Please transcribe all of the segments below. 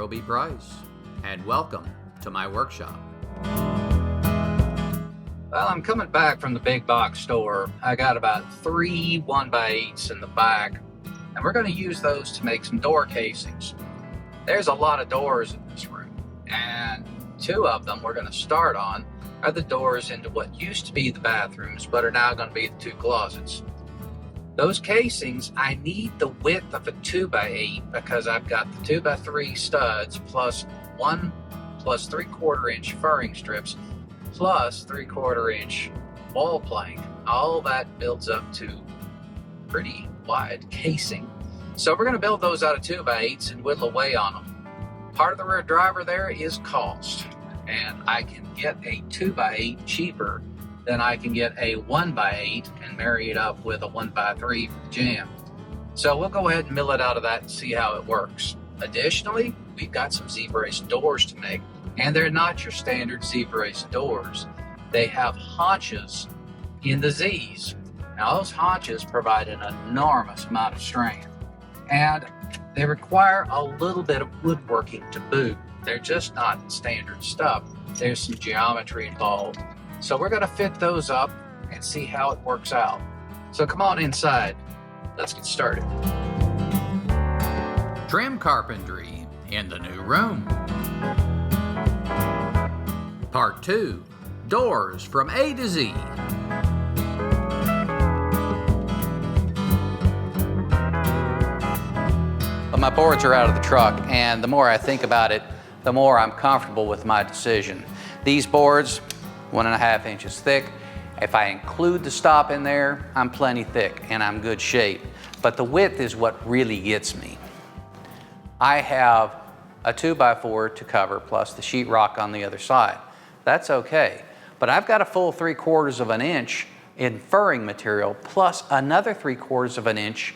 Roby and welcome to my workshop. Well, I'm coming back from the big box store. I got about 3 1x8s in the back, and we're going to use those to make some door casings. There's a lot of doors in this room, and 2 of them we're going to start on are the doors into what used to be the bathrooms, but are now going to be the 2 closets. Those casings, I need the width of a 2x8 because I've got the 2x3 studs plus 1 plus 3/4 inch furring strips plus 3/4 inch wall plank. All that builds up to pretty wide casing. So we're going to build those out of 2x8s and whittle away on them. Part of the rear driver there is cost, and I can get a 2x8 cheaper than I can get a 1x8 and marry it up with a 1x3 for the jam. So we'll go ahead and mill it out of that and see how it works. Additionally, we've got some Z-brace doors to make, and they're not your standard Z-brace doors. They have haunches in the Z's. Now those haunches provide an enormous amount of strength, and they require a little bit of woodworking to boot. They're just not standard stuff. There's some geometry involved. So we're going to fit those up and see how it works out. So come on inside. Let's get started. Trim carpentry in the new room. Part 2, doors from A to Z. Well, my boards are out of the truck, and the more I think about it, the more I'm comfortable with my decision. These boards, 1.5 inches thick. If I include the stop in there, I'm plenty thick and I'm good shape. But the width is what really gets me. I have a 2x4 to cover plus the sheetrock on the other side. That's okay. But I've got a full 3/4 of an inch in furring material plus another 3/4 of an inch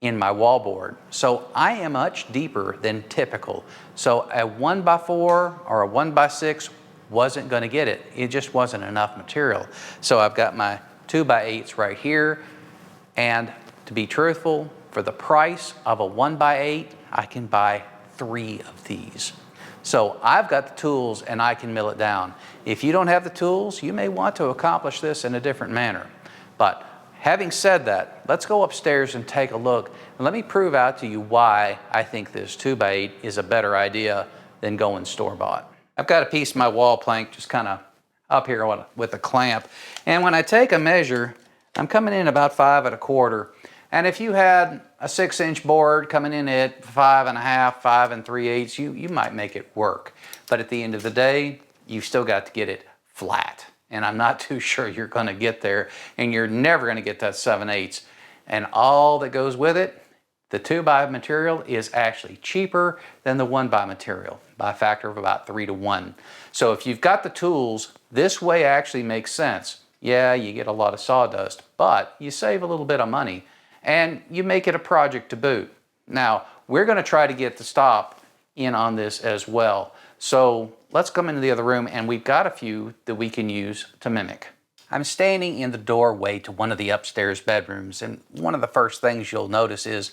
in my wallboard. So I am much deeper than typical. So a 1x4 or a 1x6 wasn't going to get it. It just wasn't enough material. So I've got my 2x8s right here, and to be truthful, for the price of a 1x8, I can buy 3 of these. So I've got the tools and I can mill it down. If you don't have the tools, you may want to accomplish this in a different manner. But having said that, let's go upstairs and take a look, and let me prove out to you why I think this 2x8 is a better idea than going store-bought. I've got a piece of my wall plank just kind of up here with a clamp, and when I take a measure, I'm coming in about 5 1/4. And if you had a 6-inch board coming in at 5 1/2, 5 3/8, you might make it work. But at the end of the day, you've still got to get it flat. And I'm not too sure you're going to get there, and you're never going to get that 7/8. And all that goes with it, the 2x material is actually cheaper than the 1x material by a factor of about 3 to 1. So if you've got the tools, this way actually makes sense. Yeah, you get a lot of sawdust, but you save a little bit of money and you make it a project to boot. Now, we're going to try to get the stop in on this as well. So let's come into the other room, and we've got a few that we can use to mimic. I'm standing in the doorway to one of the upstairs bedrooms, and one of the first things you'll notice is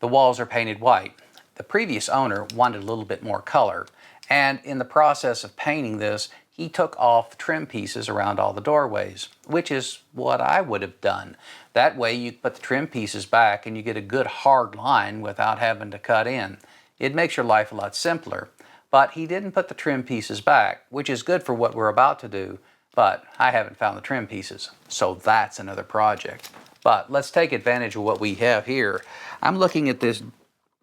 the walls are painted white. The previous owner wanted a little bit more color, and in the process of painting this, he took off trim pieces around all the doorways, which is what I would have done. That way you put the trim pieces back and you get a good hard line without having to cut in. It makes your life a lot simpler. But he didn't put the trim pieces back, which is good for what we're about to do, but I haven't found the trim pieces, so that's another project. But let's take advantage of what we have here. I'm looking at this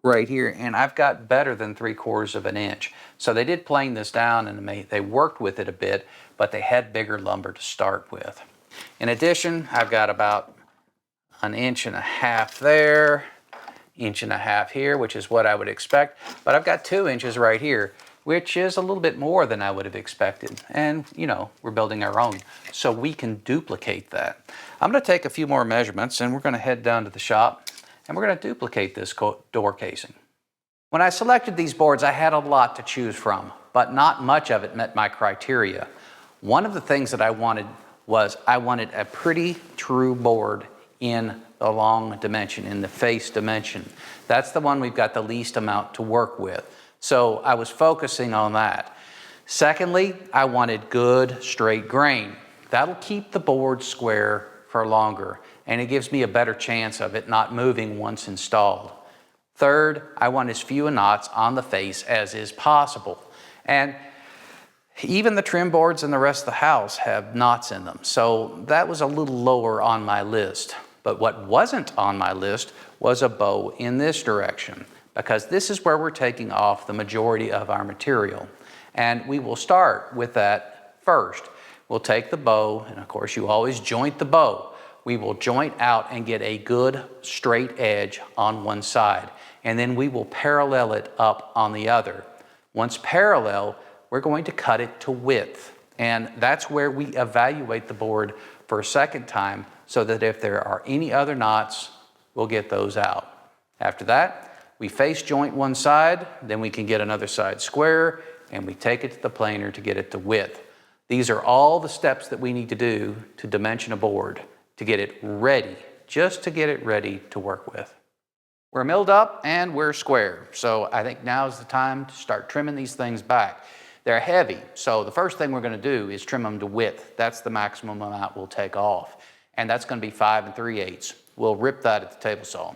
right here, and I've got better than 3/4 of an inch. So they did plane this down, and they worked with it a bit, but they had bigger lumber to start with. In addition, I've got about 1.5 inches there, 1.5 inches here, which is what I would expect, but I've got 2 inches right here, which is a little bit more than I would have expected. And you know, we're building our own, so we can duplicate that. I'm going to take a few more measurements, and we're going to head down to the shop, and we're going to duplicate this door casing. When I selected these boards, I had a lot to choose from, but not much of it met my criteria. One of the things that I wanted was I wanted a pretty true board in the long dimension, in the face dimension. That's the one we've got the least amount to work with. So I was focusing on that. Secondly, I wanted good straight grain. That'll keep the board square for longer, and it gives me a better chance of it not moving once installed. Third, I want as few knots on the face as is possible. And even the trim boards in the rest of the house have knots in them, so that was a little lower on my list. But what wasn't on my list was a bow in this direction, because this is where we're taking off the majority of our material. And we will start with that first. We'll take the bow, and of course you always joint the bow. We will joint out and get a good straight edge on one side, and then we will parallel it up on the other. Once parallel, we're going to cut it to width, and that's where we evaluate the board for a second time, so that if there are any other knots, we'll get those out. After that, we face joint one side, then we can get another side square, and we take it to the planer to get it to width. These are all the steps that we need to do to dimension a board, to get it ready, just to get it ready to work with. We're milled up and we're square, so I think now is the time to start trimming these things back. They're heavy, so the first thing we're going to do is trim them to width. That's the maximum amount we'll take off, and that's going to be 5 3/8. We'll rip that at the table saw.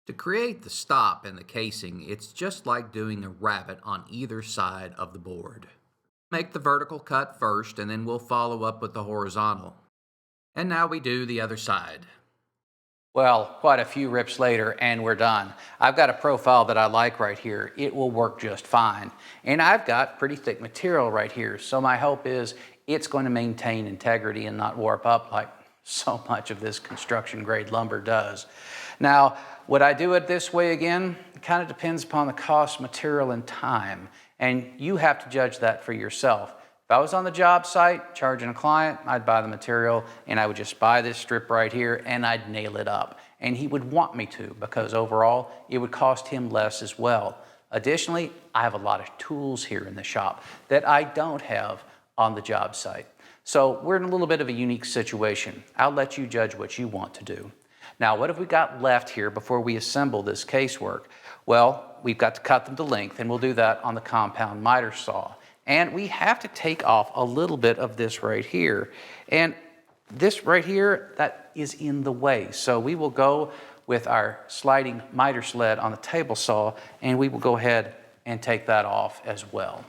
To create the stop in the casing, it's just like doing a rabbet on either side of the board. Make the vertical cut first, and then we'll follow up with the horizontal. And now we do the other side. Well, quite a few rips later and we're done. I've got a profile that I like right here. It will work just fine. And I've got pretty thick material right here, so my hope is it's going to maintain integrity and not warp up like so much of this construction grade lumber does. Now, would I do it this way again? It kind of depends upon the cost, material, and time. And you have to judge that for yourself. If I was on the job site charging a client, I'd buy the material and I would just buy this strip right here and I'd nail it up. And he would want me to, because overall it would cost him less as well. Additionally, I have a lot of tools here in the shop that I don't have on the job site. So we're in a little bit of a unique situation. I'll let you judge what you want to do. Now, what have we got left here before we assemble this casework? Well, we've got to cut them to length, and we'll do that on the compound miter saw. And we have to take off a little bit of this right here. And this right here, that is in the way. So we will go with our sliding miter sled on the table saw, and we will go ahead and take that off as well.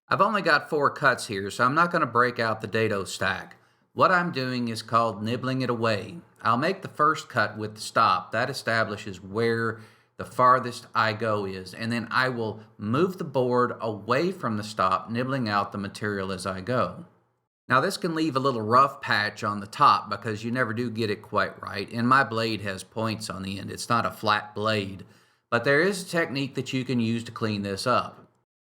I've only got 4 cuts here, so I'm not going to break out the dado stack. What I'm doing is called nibbling it away. I'll make the first cut with the stop. That establishes where the farthest I go is, and then I will move the board away from the stop, nibbling out the material as I go. Now this can leave a little rough patch on the top because you never do get it quite right, and my blade has points on the end. It's not a flat blade, but there is a technique that you can use to clean this up.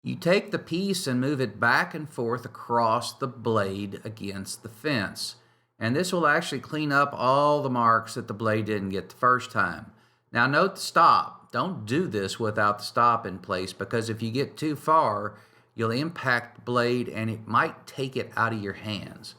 You take the piece and move it back and forth across the blade against the fence, and this will actually clean up all the marks that the blade didn't get the first time. Now note the stop. Don't do this without the stop in place, because if you get too far, you'll impact the blade and it might take it out of your hands.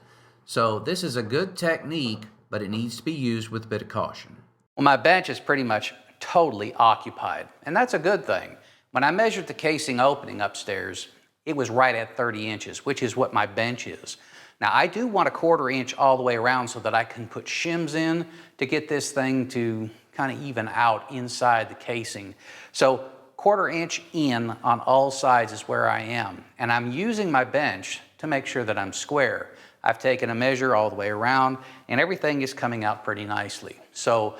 So this is a good technique, but it needs to be used with a bit of caution. Well, my bench is pretty much totally occupied, and that's a good thing. When I measured the casing opening upstairs, it was right at 30 inches, which is what my bench is. Now, I do want a 1/4 inch all the way around so that I can put shims in to get this thing to kind of even out inside the casing. So 1/4 inch in on all sides is where I am. And I'm using my bench to make sure that I'm square. I've taken a measure all the way around and everything is coming out pretty nicely. So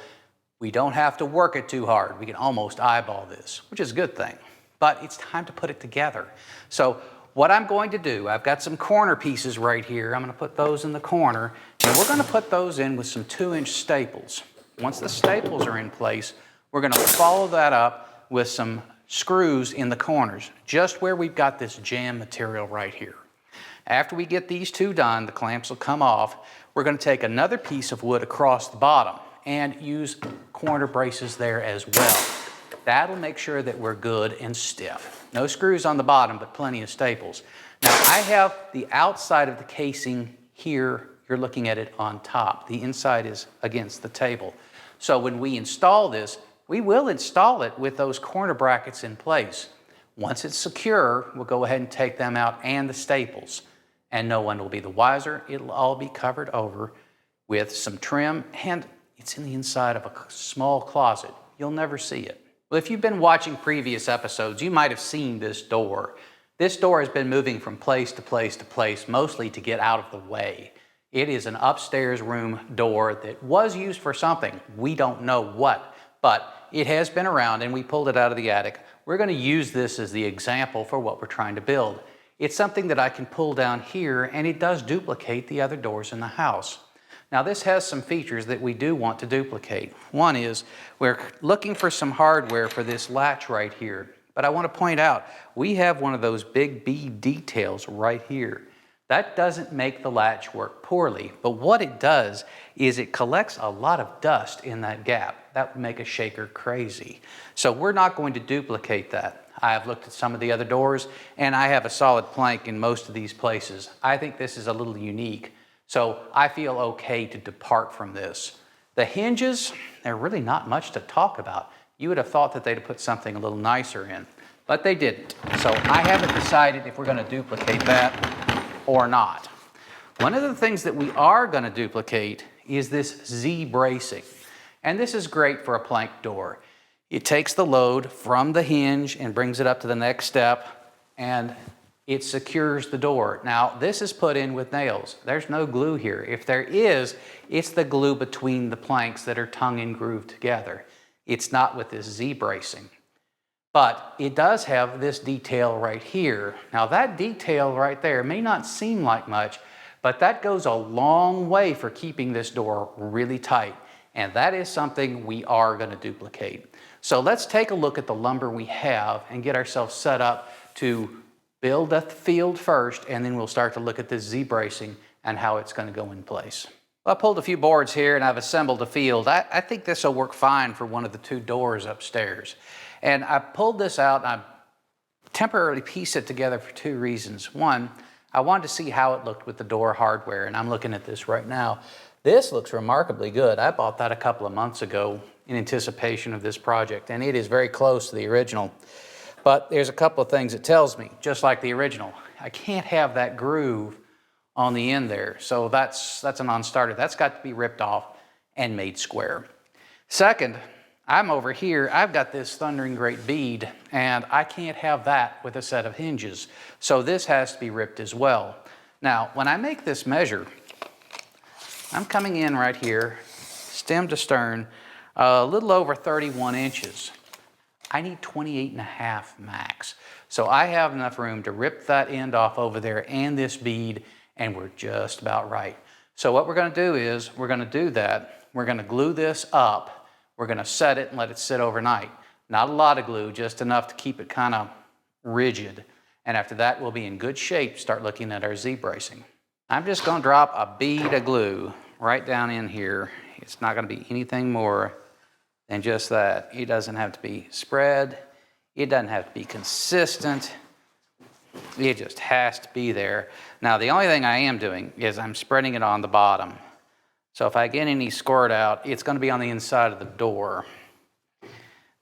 we don't have to work it too hard. We can almost eyeball this, which is a good thing. But it's time to put it together. So what I'm going to do, I've got some corner pieces right here. I'm going to put those in the corner, and we're going to put those in with some 2-inch staples. Once the staples are in place, we're going to follow that up with some screws in the corners, just where we've got this jam material right here. After we get these 2 done, the clamps will come off. We're going to take another piece of wood across the bottom and use corner braces there as well. That'll make sure that we're good and stiff. No screws on the bottom, but plenty of staples. Now, I have the outside of the casing here. You're looking at it on top. The inside is against the table. So when we install this, we will install it with those corner brackets in place. Once it's secure, we'll go ahead and take them out and the staples, and no one will be the wiser. It'll all be covered over with some trim, and it's in the inside of a small closet. You'll never see it. Well, if you've been watching previous episodes, you might have seen this door. This door has been moving from place to place to place, mostly to get out of the way. It is an upstairs room door that was used for something. We don't know what, but it has been around and we pulled it out of the attic. We're going to use this as the example for what we're trying to build. It's something that I can pull down here, and it does duplicate the other doors in the house. Now this has some features that we do want to duplicate. One is we're looking for some hardware for this latch right here. But I want to point out, we have one of those big bead details right here. That doesn't make the latch work poorly, but what it does is it collects a lot of dust in that gap. That would make a shaker crazy. So we're not going to duplicate that. I have looked at some of the other doors, and I have a solid plank in most of these places. I think this is a little unique, so I feel okay to depart from this. The hinges, they're really not much to talk about. You would have thought that they'd have put something a little nicer in, but they didn't. So I haven't decided if we're going to duplicate that or not. One of the things that we are going to duplicate is this Z bracing. And this is great for a plank door. It takes the load from the hinge and brings it up to the next step, and it secures the door. Now, this is put in with nails. There's no glue here. If there is, it's the glue between the planks that are tongue and grooved together. It's not with this Z bracing. But it does have this detail right here. Now that detail right there may not seem like much, but that goes a long way for keeping this door really tight. And that is something we are going to duplicate. So let's take a look at the lumber we have and get ourselves set up to build the field first, and then we'll start to look at this Z bracing and how it's going to go in place. Well, I pulled a few boards here and I've assembled a field. I think this will work fine for one of the two doors upstairs. And I pulled this out and I temporarily pieced it together for two reasons. One, I wanted to see how it looked with the door hardware, and I'm looking at this right now. This looks remarkably good. I bought that a couple of months ago in anticipation of this project, and it is very close to the original. But there's a couple of things it tells me, just like the original. I can't have that groove on the end there, so that's a non-starter. That's got to be ripped off and made square. Second, I'm over here, I've got this thundering great bead, and I can't have that with a set of hinges. So this has to be ripped as well. Now, when I make this measure, I'm coming in right here, stem to stern, a little over 31 inches. I need 28.5 max. So I have enough room to rip that end off over there and this bead, and we're just about right. So what we're going to do is, we're going to do that. We're going to glue this up. We're going to set it and let it sit overnight. Not a lot of glue, just enough to keep it kind of rigid. And after that, we'll be in good shape to start looking at our Z bracing. I'm just going to drop a bead of glue right down in here. It's not going to be anything more than just that. It doesn't have to be spread. It doesn't have to be consistent. It just has to be there. Now, the only thing I am doing is I'm spreading it on the bottom. So if I get any squirt out, it's going to be on the inside of the door.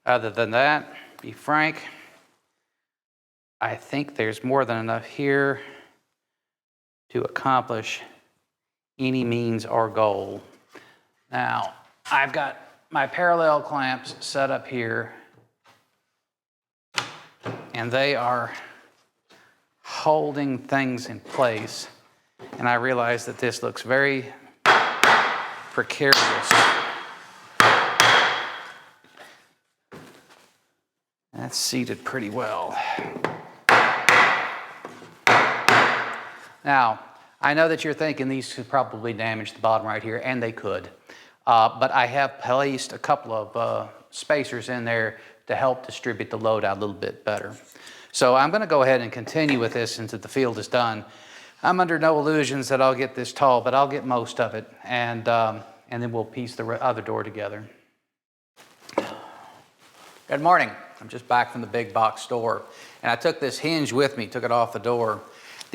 Other than that, be frank, I think there's more than enough here to accomplish any means or goal. Now, I've got my parallel clamps set up here, and they are holding things in place. And I realize that this looks very precarious. That's seated pretty well. Now, I know that you're thinking these could probably damage the bottom right here, and they could. But I have placed a couple of spacers in there to help distribute the load out a little bit better. So I'm going to go ahead and continue with this until the field is done. I'm under no illusions that I'll get this tall, but I'll get most of it, and then we'll piece the other door together. Good morning. I'm just back from the big box store, and I took this hinge with me, took it off the door.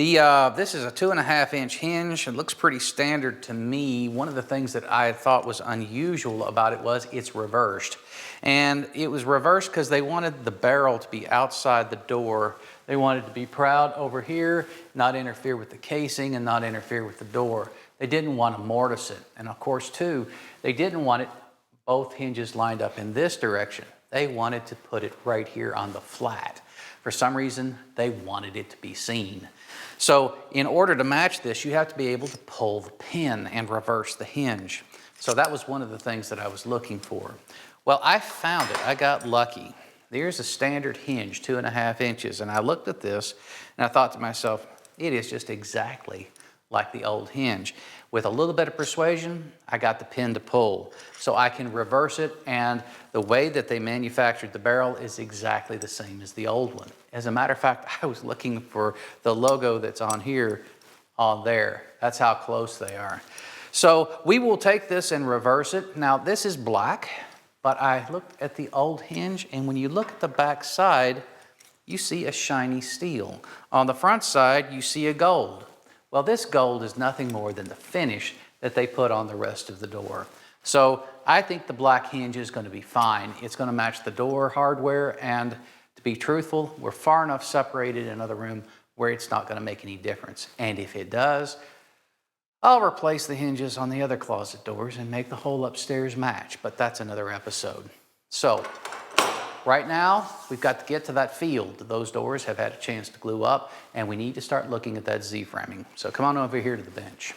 This is a 2.5-inch hinge. It looks pretty standard to me. One of the things that I thought was unusual about it was it's reversed. And it was reversed because they wanted the barrel to be outside the door. They wanted to be proud over here, not interfere with the casing and not interfere with the door. They didn't want to mortise it. And of course, too, they didn't want it both hinges lined up in this direction. They wanted to put it right here on the flat. For some reason, they wanted it to be seen. So in order to match this, you have to be able to pull the pin and reverse the hinge. So that was one of the things that I was looking for. Well, I found it. I got lucky. There's a standard hinge, 2.5 inches. And I looked at this and I thought to myself, it is just exactly like the old hinge. With a little bit of persuasion, I got the pin to pull. So I can reverse it, and the way that they manufactured the barrel is exactly the same as the old one. As a matter of fact, I was looking for the logo that's on here, on there. That's how close they are. So we will take this and reverse it. Now this is black, but I looked at the old hinge, and when you look at the back side, you see a shiny steel. On the front side, you see a gold. Well, this gold is nothing more than the finish that they put on the rest of the door. So I think the black hinge is going to be fine. It's going to match the door hardware, and to be truthful, we're far enough separated in another room where it's not going to make any difference. And if it does, I'll replace the hinges on the other closet doors and make the whole upstairs match, but that's another episode. So right now, we've got to get to that field. Those doors have had a chance to glue up, and we need to start looking at that Z-framing. So come on over here to the bench.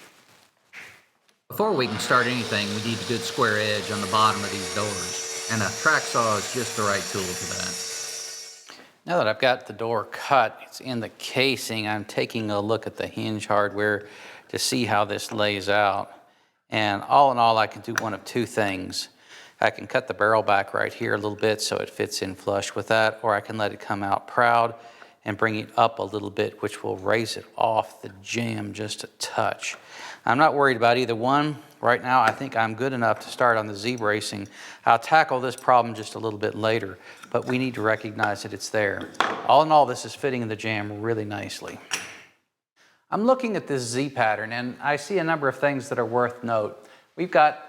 Before we can start anything, we need a good square edge on the bottom of these doors, and a track saw is just the right tool for that. Now that I've got the door cut, it's in the casing, I'm taking a look at the hinge hardware to see how this lays out. And all in all, I can do one of two things. I can cut the barrel back right here a little bit so it fits in flush with that, or I can let it come out proud and bring it up a little bit, which will raise it off the jamb just a touch. I'm not worried about either one. Right now, I think I'm good enough to start on the Z-bracing. I'll tackle this problem just a little bit later, but we need to recognize that it's there. All in all, this is fitting in the jamb really nicely. I'm looking at this Z pattern, and I see a number of things that are worth note. We've got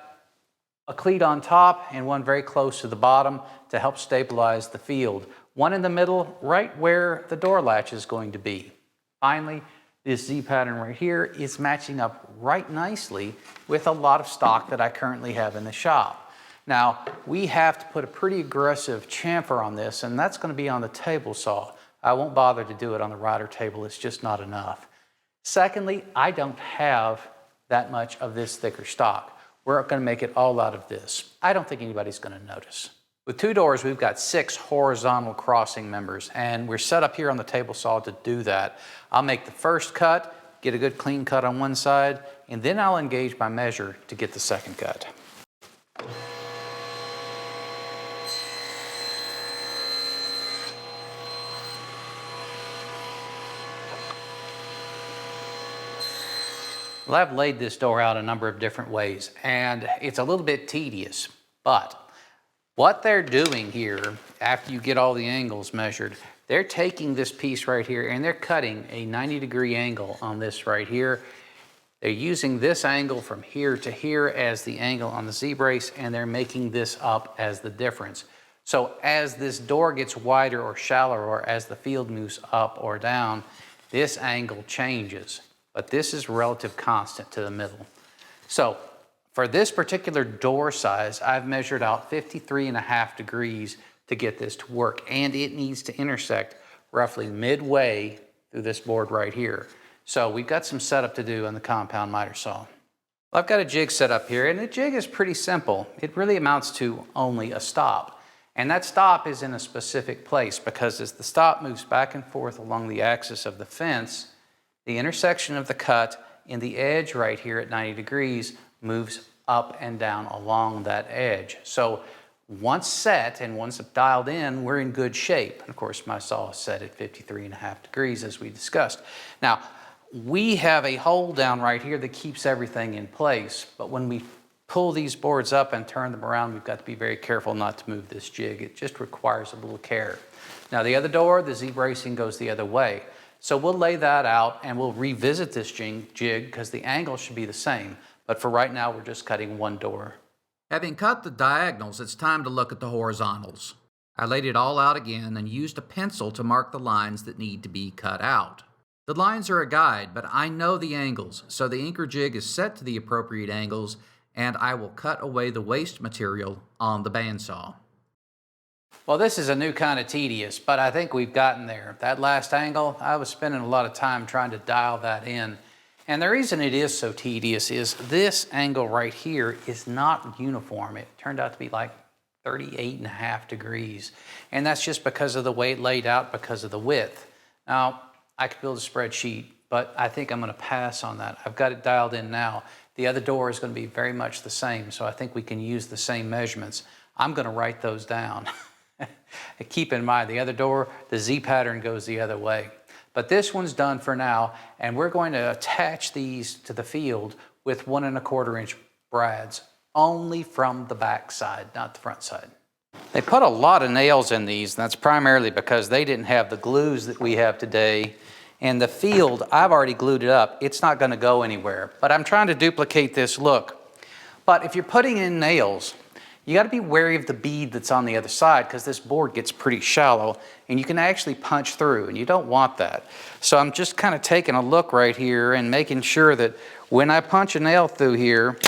a cleat on top and one very close to the bottom to help stabilize the field. One in the middle, right where the door latch is going to be. Finally, this Z pattern right here is matching up right nicely with a lot of stock that I currently have in the shop. Now, we have to put a pretty aggressive chamfer on this, and that's going to be on the table saw. I won't bother to do it on the rider table, it's just not enough. Secondly, I don't have that much of this thicker stock. We're going to make it all out of this. I don't think anybody's going to notice. With two doors, we've got 6 horizontal crossing members, and we're set up here on the table saw to do that. I'll make the first cut, get a good clean cut on one side, and then I'll engage my measure to get the second cut. Well, I've laid this door out a number of different ways, and it's a little bit tedious, but what they're doing here, after you get all the angles measured, they're taking this piece right here and they're cutting a 90-degree angle on this right here. They're using this angle from here to here as the angle on the Z-brace, and they're making this up as the difference. So as this door gets wider or shallower, or as the field moves up or down, this angle changes. But this is relative constant to the middle. So for this particular door size, I've measured out 53.5 degrees to get this to work, and it needs to intersect roughly midway through this board right here. So we've got some setup to do on the compound miter saw. Well, I've got a jig set up here, and the jig is pretty simple. It really amounts to only a stop. And that stop is in a specific place because as the stop moves back and forth along the axis of the fence, the intersection of the cut in the edge right here at 90 degrees moves up and down along that edge. So once set and once dialed in, we're in good shape. And of course, my saw is set at 53.5 degrees as we discussed. Now, we have a hole down right here that keeps everything in place, but when we pull these boards up and turn them around, we've got to be very careful not to move this jig. It just requires a little care. Now, the other door, the Z-bracing goes the other way. So we'll lay that out and we'll revisit this jig because the angle should be the same. But for right now, we're just cutting one door. Having cut the diagonals, it's time to look at the horizontals. I laid it all out again and used a pencil to mark the lines that need to be cut out. The lines are a guide, but I know the angles, so the inker jig is set to the appropriate angles, and I will cut away the waste material on the bandsaw. Well, this is a new kind of tedious, but I think we've gotten there. That last angle, I was spending a lot of time trying to dial that in. And the reason it is so tedious is this angle right here is not uniform. It turned out to be like 38.5 degrees. And that's just because of the way it laid out, because of the width. Now, I could build a spreadsheet, but I think I'm going to pass on that. I've got it dialed in now. The other door is going to be very much the same, so I think we can use the same measurements. I'm going to write those down. Keep in mind, the other door, the Z pattern goes the other way. But this one's done for now, and we're going to attach these to the field with 1 1/4 inch brads, only from the back side, not the front side. They put a lot of nails in these, and that's primarily because they didn't have the glues that we have today. And the field, I've already glued it up. It's not going to go anywhere. But I'm trying to duplicate this look. But if you're putting in nails, you got to be wary of the bead that's on the other side because this board gets pretty shallow and you can actually punch through, and you don't want that. So I'm just kind of taking a look right here and making sure that when I punch a nail through here,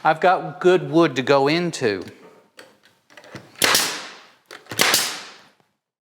I've got good wood to go into.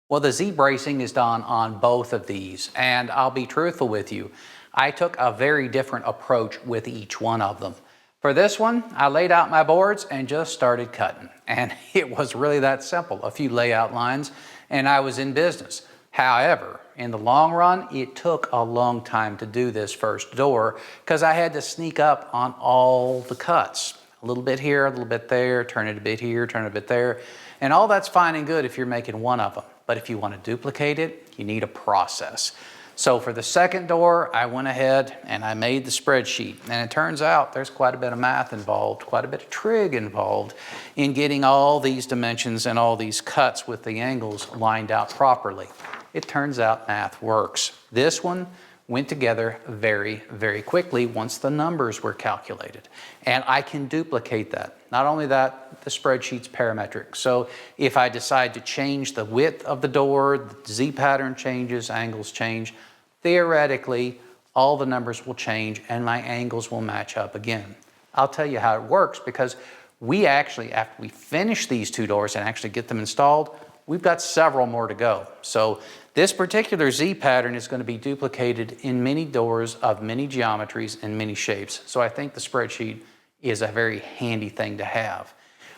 Well, the Z bracing is done on both of these, and I'll be truthful with you. I took a very different approach with each one of them. For this one, I laid out my boards and just started cutting. And it was really that simple. A few layout lines, and I was in business. However, in the long run, it took a long time to do this first door because I had to sneak up on all the cuts. A little bit here, a little bit there, turn it a bit here, turn it a bit there. And all that's fine and good if you're making one of them. But if you want to duplicate it, you need a process. So for the second door, I went ahead and I made the spreadsheet. And it turns out there's quite a bit of math involved, quite a bit of trig involved in getting all these dimensions and all these cuts with the angles lined out properly. It turns out math works. This one went together very, very quickly once the numbers were calculated. And I can duplicate that. Not only that, the spreadsheet's parametric. So if I decide to change the width of the door, the Z pattern changes, angles change, theoretically, all the numbers will change and my angles will match up again. I'll tell you how it works because we actually, after we finish these two doors and actually get them installed, we've got several more to go. So this particular Z pattern is going to be duplicated in many doors of many geometries and many shapes. So I think the spreadsheet is a very handy thing to have.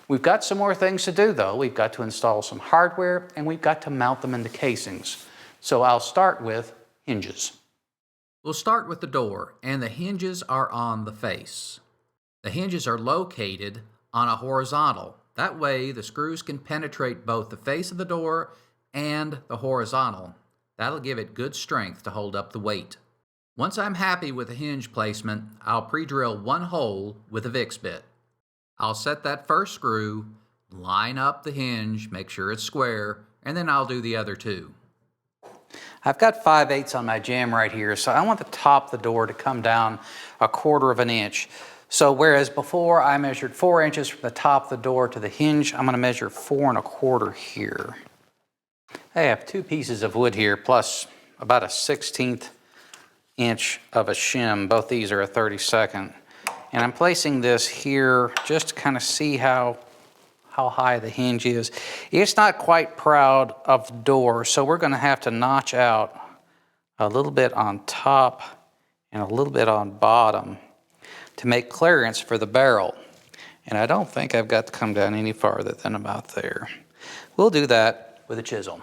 We've got some more things to do though. We've got to install some hardware and we've got to mount them into casings. So I'll start with hinges. We'll start with the door, and the hinges are on the face. The hinges are located on a horizontal. That way the screws can penetrate both the face of the door and the horizontal. That'll give it good strength to hold up the weight. Once I'm happy with the hinge placement, I'll pre-drill one hole with a VIX bit. I'll set that first screw, line up the hinge, make sure it's square, and then I'll do the other two. I've got 5/8 on my jamb right here, so I want the top of the door to come down 1/4 inch. So whereas before I measured 4 inches from the top of the door to the hinge, I'm going to measure 4 1/4 here. I have 2 pieces of wood here plus about a 1/16 inch of a shim. Both these are a 32nd. And I'm placing this here just to kind of see how high the hinge is. It's not quite proud of the door, so we're going to have to notch out a little bit on top and a little bit on bottom to make clearance for the barrel. And I don't think I've got to come down any farther than about there. We'll do that with a chisel.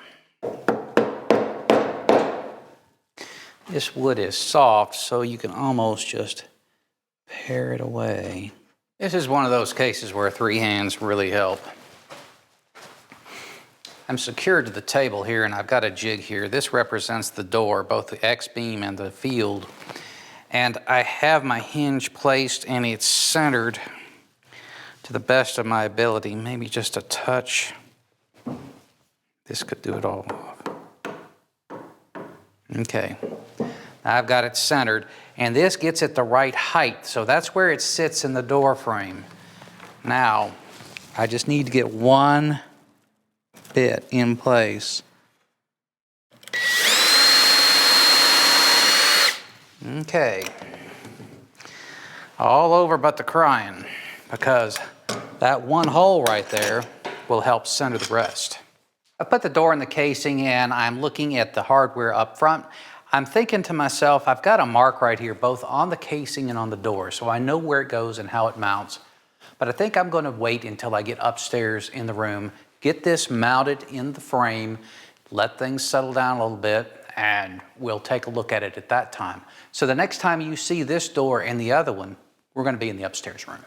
This wood is soft, so you can almost just pare it away. This is one of those cases where 3 hands really help. I'm secured to the table here and I've got a jig here. This represents the door, both the X-beam and the field. And I have my hinge placed and it's centered to the best of my ability, maybe just a touch. This could do it all off. Okay, I've got it centered, and this gets it the right height, so that's where it sits in the door frame. Now, I just need to get one bit in place. Okay, all over but the crying, because that one hole right there will help center the rest. I put the door in the casing and I'm looking at the hardware up front. I'm thinking to myself, I've got a mark right here, both on the casing and on the door, so I know where it goes and how it mounts. But I think I'm going to wait until I get upstairs in the room, get this mounted in the frame, let things settle down a little bit, and we'll take a look at it at that time. So the next time you see this door and the other one, we're going to be in the upstairs room.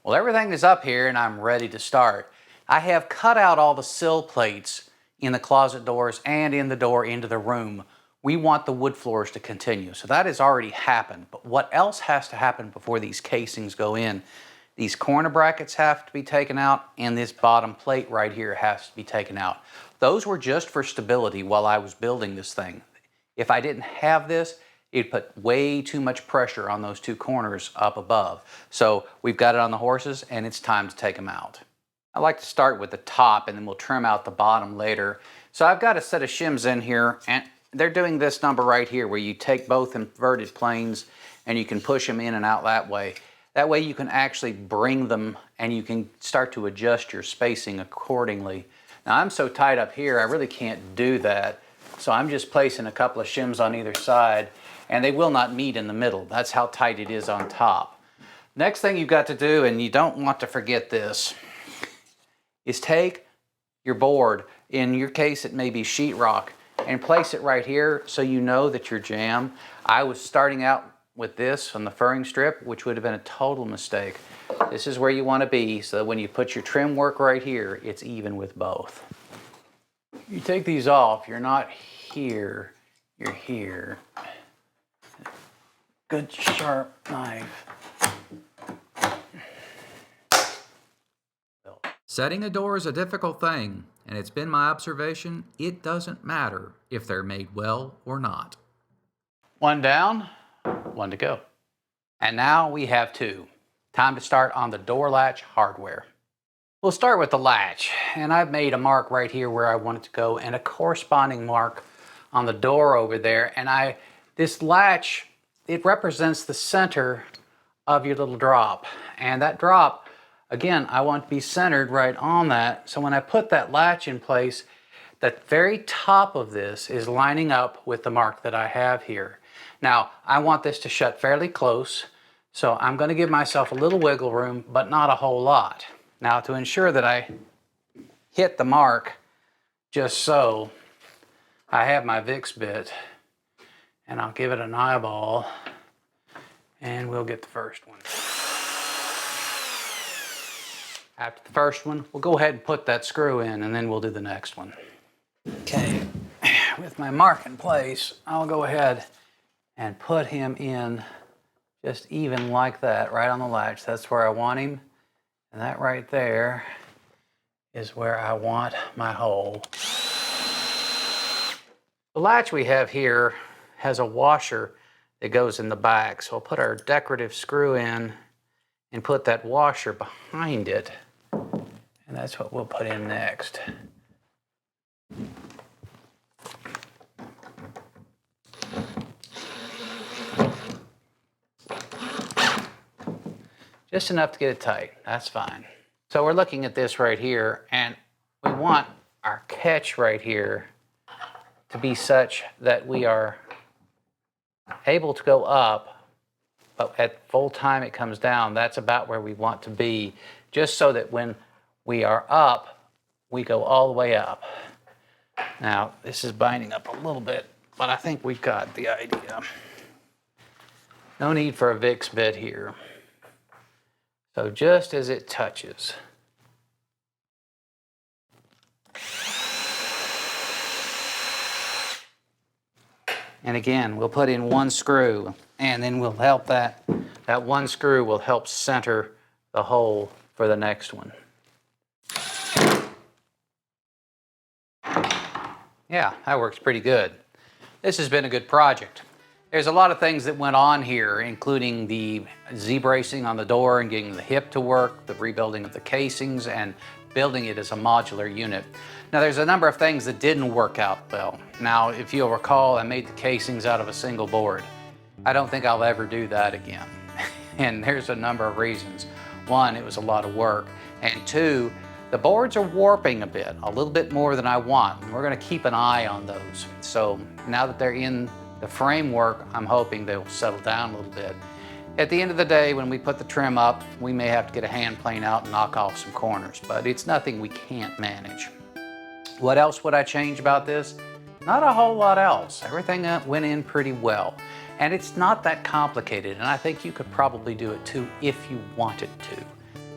Well, everything is up here and I'm ready to start. I have cut out all the sill plates in the closet doors and in the door into the room. We want the wood floors to continue. So that has already happened. But what else has to happen before these casings go in? These corner brackets have to be taken out, and this bottom plate right here has to be taken out. Those were just for stability while I was building this thing. If I didn't have this, it'd put way too much pressure on those two corners up above. So we've got it on the horses and it's time to take them out. I like to start with the top and then we'll trim out the bottom later. So I've got a set of shims in here and they're doing this number right here where you take both inverted planes and you can push them in and out that way. That way you can actually bring them and you can start to adjust your spacing accordingly. Now I'm so tight up here I really can't do that. So I'm just placing a couple of shims on either side and they will not meet in the middle. That's how tight it is on top. Next thing you've got to do, and you don't want to forget this, is take your board, in your case it may be sheetrock, and place it right here so you know that you're jammed. I was starting out with this on the furring strip, which would have been a total mistake. This is where you want to be so that when you put your trim work right here, it's even with both. You take these off, you're not here, you're here. Good sharp knife. Setting a door is a difficult thing, and it's been my observation it doesn't matter if they're made well or not. One down, one to go. And now we have two. Time to start on the door latch hardware. We'll start with the latch, and I've made a mark right here where I want it to go and a corresponding mark on the door over there. And this latch, it represents the center of your little drop. And that drop, again, I want to be centered right on that. So when I put that latch in place, the very top of this is lining up with the mark that I have here. Now, I want this to shut fairly close, so I'm going to give myself a little wiggle room, but not a whole lot. Now, to ensure that I hit the mark just so, I have my Vicks bit, and I'll give it an eyeball, and we'll get the first one. After the first one, we'll go ahead and put that screw in, and then we'll do the next one. Okay, with my mark in place, I'll go ahead and put him in just even like that, right on the latch. That's where I want him. And that right there is where I want my hole. The latch we have here has a washer that goes in the back. So I'll put our decorative screw in and put that washer behind it. And that's what we'll put in next. Just enough to get it tight, that's fine. So we're looking at this right here, and we want our catch right here to be such that we are able to go up, but at full time it comes down. That's about where we want to be, just so that when we are up, we go all the way up. Now, this is binding up a little bit, but I think we've got the idea. No need for a Vicks bit here. So just as it touches. And again, we'll put in one screw, and then we'll help that one screw will help center the hole for the next one. Yeah, that works pretty good. This has been a good project. There's a lot of things that went on here, including the Z-bracing on the door and getting the hip to work, the rebuilding of the casings, and building it as a modular unit. Now there's a number of things that didn't work out well. Now, if you'll recall, I made the casings out of a single board. I don't think I'll ever do that again. And there's a number of reasons. One, it was a lot of work. And two, the boards are warping a little bit more than I want. And we're gonna keep an eye on those. So now that they're in the framework, I'm hoping they'll settle down a little bit. At the end of the day, when we put the trim up, we may have to get a hand plane out and knock off some corners, but it's nothing we can't manage. What else would I change about this? Not a whole lot else. Everything went in pretty well. And it's not that complicated, and I think you could probably do it too if you wanted to.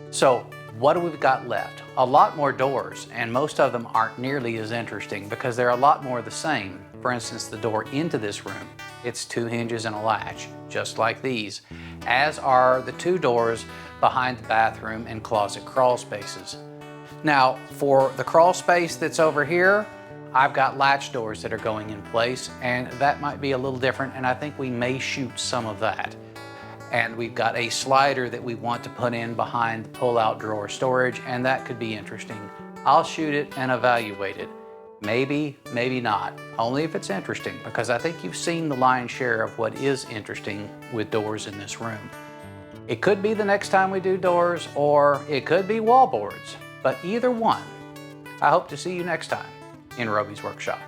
So what do we got left? A lot more doors, and most of them aren't nearly as interesting because they're a lot more the same. For instance, the door into this room, it's 2 hinges and a latch, just like these, as are the 2 doors behind the bathroom and closet crawl spaces. Now, for the crawl space that's over here, I've got latch doors that are going in place, and that might be a little different, and I think we may shoot some of that. And we've got a slider that we want to put in behind the pull-out drawer storage, and that could be interesting. I'll shoot it and evaluate it. Maybe, maybe not. Only if it's interesting, because I think you've seen the lion's share of what is interesting with doors in this room. It could be the next time we do doors, or it could be wall boards, but either one. I hope to see you next time in Roby's workshop.